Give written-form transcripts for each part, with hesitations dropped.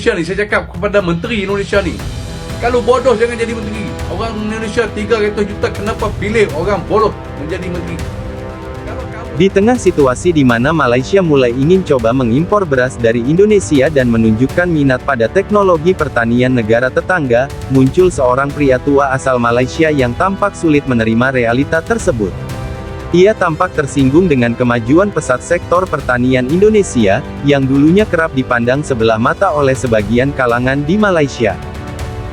Indonesia ni, saya cakap kepada Menteri Indonesia ni, kalau bodoh jangan jadi menteri. Orang Indonesia 300 juta, kenapa pilih orang bodoh menjadi menteri? Di tengah situasi di mana Malaysia mulai ingin coba mengimpor beras dari Indonesia dan menunjukkan minat pada teknologi pertanian negara tetangga, muncul seorang pria tua asal Malaysia yang tampak sulit menerima realita tersebut. Ia tampak tersinggung dengan kemajuan pesat sektor pertanian Indonesia, yang dulunya kerap dipandang sebelah mata oleh sebagian kalangan di Malaysia.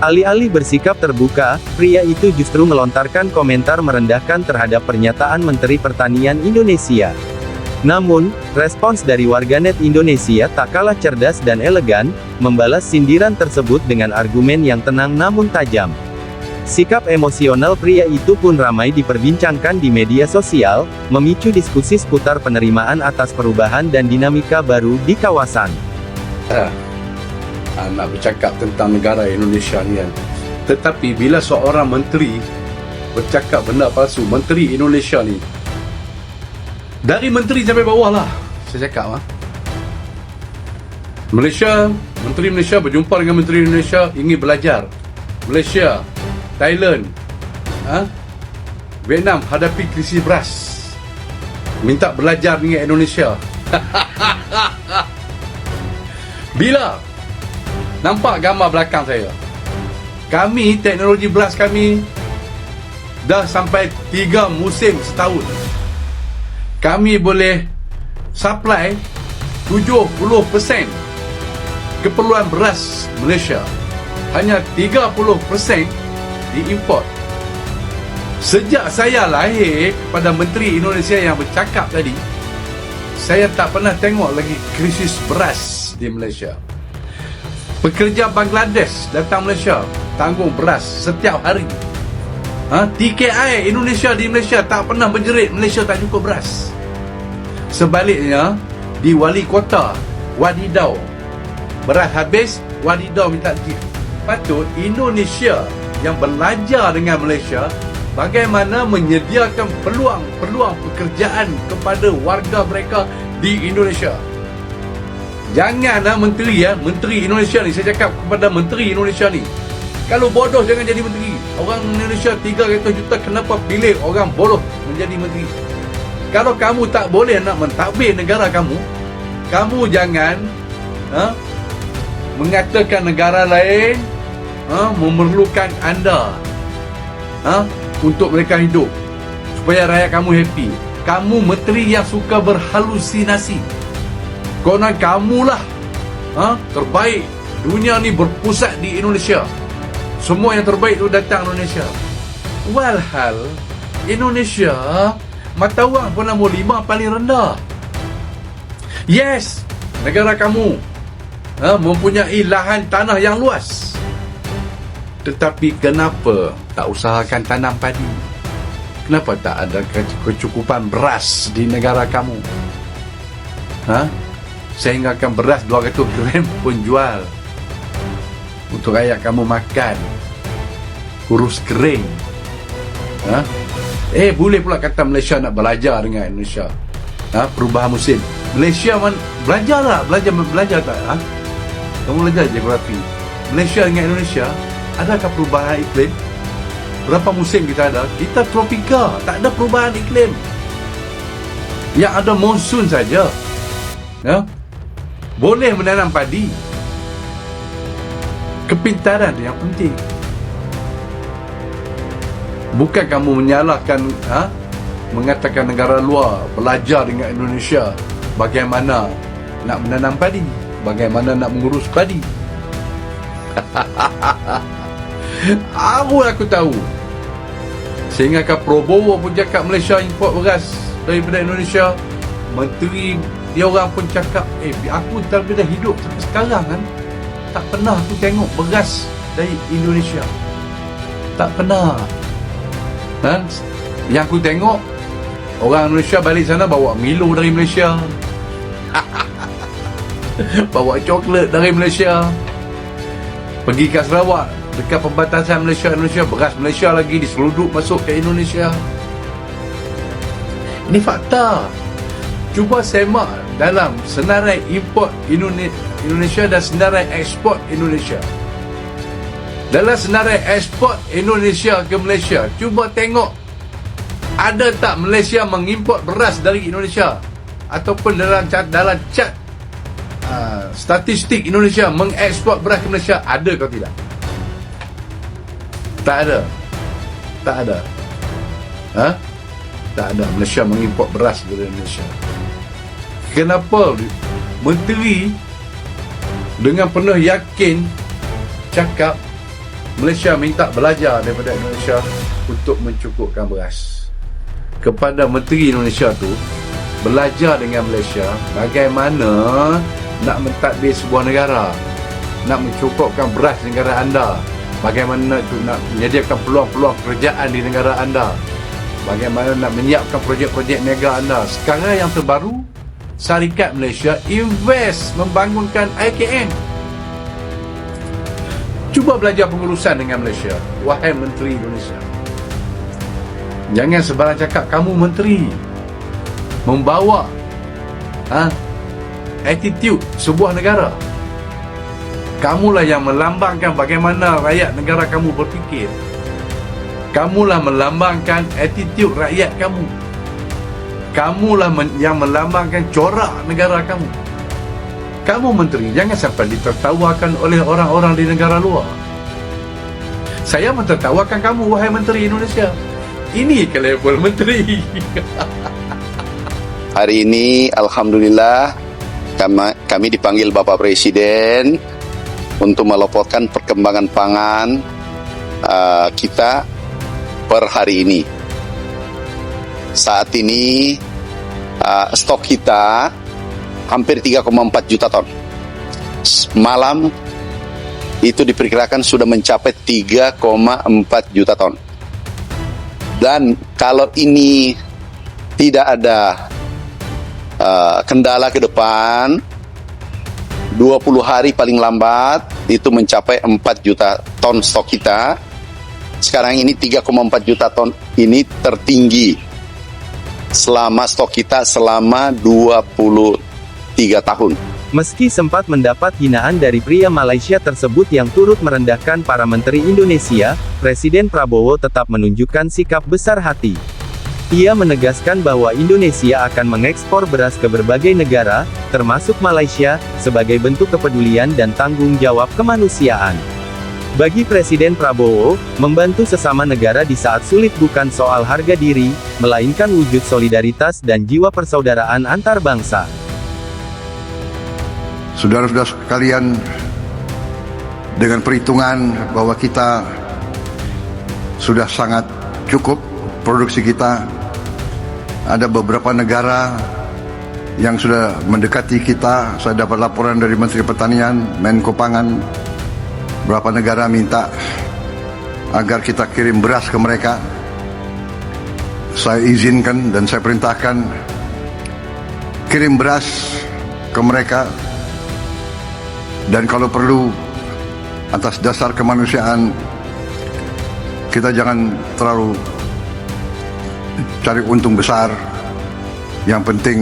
Alih-alih bersikap terbuka, pria itu justru melontarkan komentar merendahkan terhadap pernyataan Menteri Pertanian Indonesia. Namun, respons dari warganet Indonesia tak kalah cerdas dan elegan, membalas sindiran tersebut dengan argumen yang tenang namun tajam. Sikap emosional pria itu pun ramai diperbincangkan di media sosial, memicu diskusi seputar penerimaan atas perubahan dan dinamika baru di kawasan. Nak bercakap tentang negara Indonesia ni kan. Tetapi bila seorang menteri bercakap benda palsu, menteri Indonesia ni, dari menteri sampai bawah lah, saya cakap Malaysia, menteri Malaysia berjumpa dengan menteri Indonesia, ingin belajar. Malaysia, Thailand, Vietnam hadapi krisis beras, minta belajar dengan Indonesia. Bila nampak gambar belakang saya, kami, teknologi beras kami dah sampai 3 musim setahun. Kami boleh supply 70% keperluan beras Malaysia. Hanya 30% diimport. Sejak saya lahir, kepada Menteri Indonesia yang bercakap tadi, saya tak pernah tengok lagi krisis beras di Malaysia. Pekerja Bangladesh datang Malaysia, tanggung beras setiap hari. TKI Indonesia di Malaysia tak pernah menjerit Malaysia tak cukup beras. Sebaliknya, di wali kota Wadidau, beras habis, Wadidau minta gift. Patut Indonesia yang belajar dengan Malaysia bagaimana menyediakan peluang pekerjaan kepada warga mereka di Indonesia. Janganlah Menteri Indonesia ni, saya cakap kepada Menteri Indonesia ni, kalau bodoh jangan jadi menteri. Orang Indonesia 300 juta, kenapa pilih orang bodoh menjadi menteri? Kalau kamu tak boleh nak mentadbir negara kamu, kamu jangan mengatakan negara lain memerlukan anda untuk mereka hidup, supaya rakyat kamu happy. Kamu menteri yang suka berhalusinasi. Konon kamulah terbaik. Dunia ni berpusat di Indonesia. Semua yang terbaik tu datang Indonesia. Walhal Indonesia mata wang pun nombor 5 paling rendah. Yes, negara kamu mempunyai lahan tanah yang luas, tetapi kenapa tak usahakan tanam padi? Kenapa tak ada kecukupan beras di negara kamu? Sehinggakan beras 200 gram pun jual untuk rakyat kamu makan, kurus kering. Boleh pula kata Malaysia nak belajar dengan Indonesia. Perubahan musim. Malaysia belajar tak? Kamu belajar geografi. Malaysia dengan Indonesia, adakah perubahan iklim? Berapa musim kita ada? Kita tropika, tak ada perubahan iklim. Yang ada monsun saja. Boleh menanam padi. Kepintaran yang penting. Bukan kamu menyalahkan, mengatakan negara luar belajar dengan Indonesia bagaimana nak menanam padi, bagaimana nak mengurus padi. Aku tahu. Sehingga Prabowo pun cakap Malaysia import beras daripada Indonesia. Menteri dia orang pun cakap, aku daripada hidup sampai sekarang kan, tak pernah aku tengok beras dari Indonesia. Tak pernah. Yang aku tengok, orang Indonesia balik sana bawa Milo dari Malaysia. Bawa coklat dari Malaysia. Pergi ke Sarawak, dekat perbatasan Malaysia-Indonesia, beras Malaysia lagi diseluduk masuk ke Indonesia. Ini fakta. Cuba semak dalam senarai import Indonesia dan senarai ekspor Indonesia. Dalam senarai ekspor Indonesia ke Malaysia, cuba tengok ada tak Malaysia mengimport beras dari Indonesia, ataupun dalam cat statistik Indonesia mengekspor beras ke Malaysia, ada atau tidak? Tak ada. Tak ada. Tak ada Malaysia mengimport beras dari Indonesia. Kenapa menteri dengan penuh yakin cakap Malaysia minta belajar daripada Indonesia untuk mencukupkan beras? Kepada menteri Indonesia tu, belajar dengan Malaysia bagaimana nak mentadbir sebuah negara, nak mencukupkan beras negara anda, bagaimana nak menyediakan peluang-peluang pekerjaan di negara anda, bagaimana nak menyiapkan projek-projek niaga anda. Sekarang yang terbaru, syarikat Malaysia invest membangunkan IKN. Cuba belajar pengurusan dengan Malaysia, wahai menteri Indonesia. Jangan sebarang cakap kamu menteri, membawa attitude sebuah negara. Kamulah yang melambangkan bagaimana rakyat negara kamu berfikir. Kamulah melambangkan attitude rakyat kamu. Kamulah yang melambangkan corak negara kamu. Kamu menteri, jangan sampai ditertawakan oleh orang-orang di negara luar. Saya mentertawakan kamu, wahai menteri Indonesia. Ini ke level menteri. Hari ini alhamdulillah kami dipanggil Bapak Presiden untuk melaporkan perkembangan pangan kita per hari ini. Saat ini stok kita hampir 3,4 juta ton. Malam itu diperkirakan sudah mencapai 3,4 juta ton. Dan kalau ini tidak ada kendala ke depan, 20 hari paling lambat itu mencapai 4 juta ton stok kita. Sekarang ini 3,4 juta ton ini tertinggi selama stok kita selama 23 tahun. Meski sempat mendapat hinaan dari pria Malaysia tersebut yang turut merendahkan para menteri Indonesia, Presiden Prabowo tetap menunjukkan sikap besar hati. Ia menegaskan bahwa Indonesia akan mengekspor beras ke berbagai negara, termasuk Malaysia, sebagai bentuk kepedulian dan tanggung jawab kemanusiaan. Bagi Presiden Prabowo, membantu sesama negara di saat sulit bukan soal harga diri, melainkan wujud solidaritas dan jiwa persaudaraan antar bangsa. Saudara-saudara sekalian, dengan perhitungan bahwa kita sudah sangat cukup produksi kita, ada beberapa negara yang sudah mendekati kita. Saya dapat laporan dari Menteri Pertanian, Menko Pangan, beberapa negara minta agar kita kirim beras ke mereka. Saya izinkan dan saya perintahkan kirim beras ke mereka. Dan kalau perlu, atas dasar kemanusiaan, kita jangan terlalu cari untung besar. Yang penting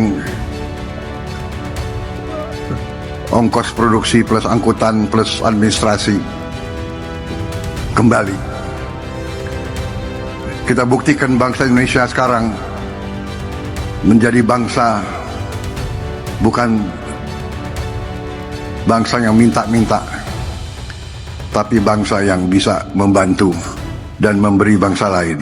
ongkos produksi plus angkutan plus administrasi kembali. Kita buktikan bangsa Indonesia sekarang menjadi bangsa bukan bangsa yang minta-minta, tapi bangsa yang bisa membantu dan memberi bangsa lain.